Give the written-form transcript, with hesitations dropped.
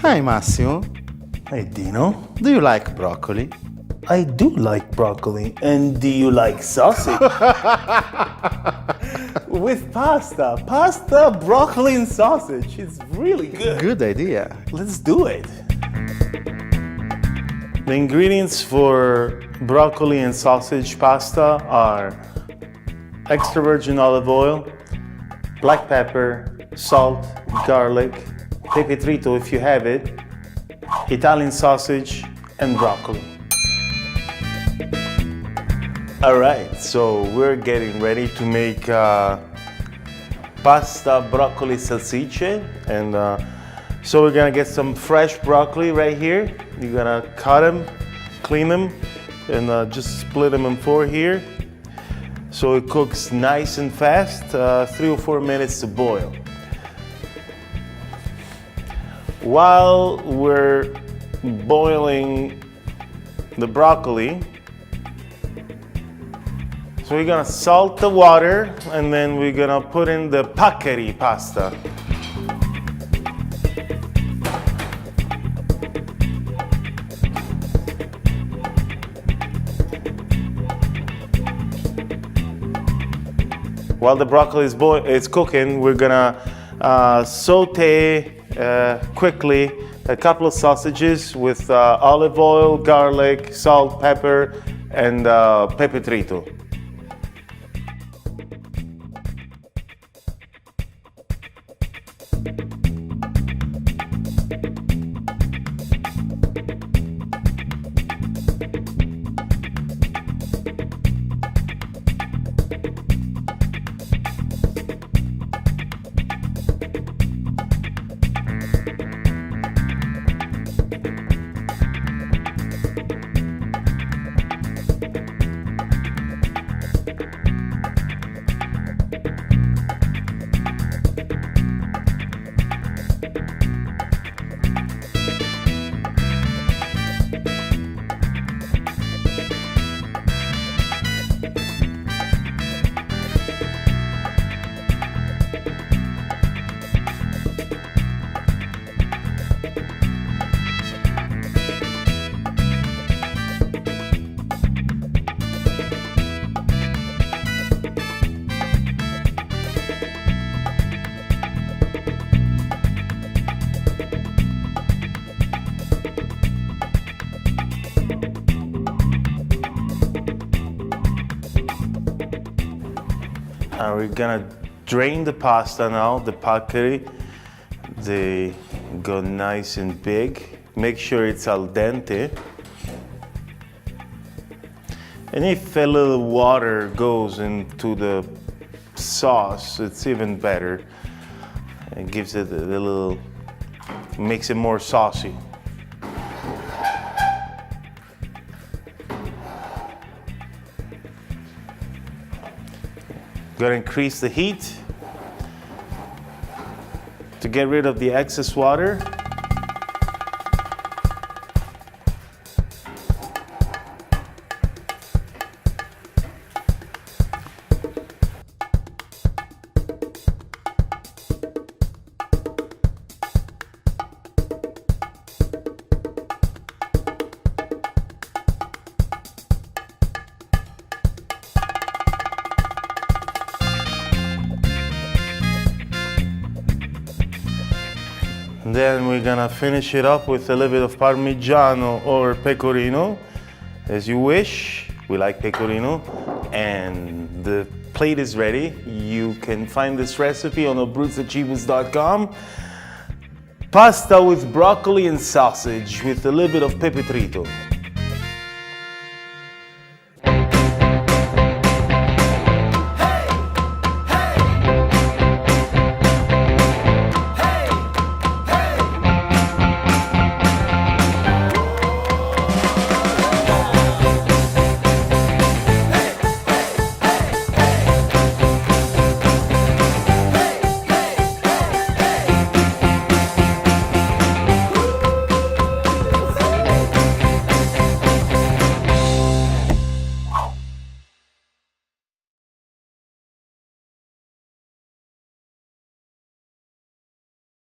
Hi Massimo, Hey Dino, do you like broccoli? I do like broccoli. And do you like sausage? With pasta. Pasta, broccoli, and sausage. It's really good. Good idea. Let's do it. The ingredients for broccoli and sausage pasta are extra virgin olive oil, black pepper, salt, garlic, pepe trito if you have it, Italian sausage, and broccoli. All right, so we're getting ready to make pasta broccoli salsicce, and so we're gonna get some fresh broccoli right here. You're gonna cut them, clean them, and just split them in four here, so it cooks nice and fast, 3 or 4 minutes to boil. While we're boiling the broccoli, so we're gonna salt the water, and then we're gonna put in the paccheri pasta. While the broccoli is cooking, we're gonna saute quickly a couple of sausages with olive oil, garlic, salt, pepper, and pepe trito. We're gonna drain the pasta now, the paccheri. They go nice and big. Make sure it's al dente. And if a little water goes into the sauce, it's even better. It gives it a little, makes it more saucy. Gotta increase the heat to get rid of the excess water. Then we're gonna finish it up with a little bit of Parmigiano or Pecorino, as you wish. We like Pecorino. And the plate is ready. You can find this recipe on AbruzzocIbus.com. Pasta with broccoli and sausage with a little bit of pepe trito.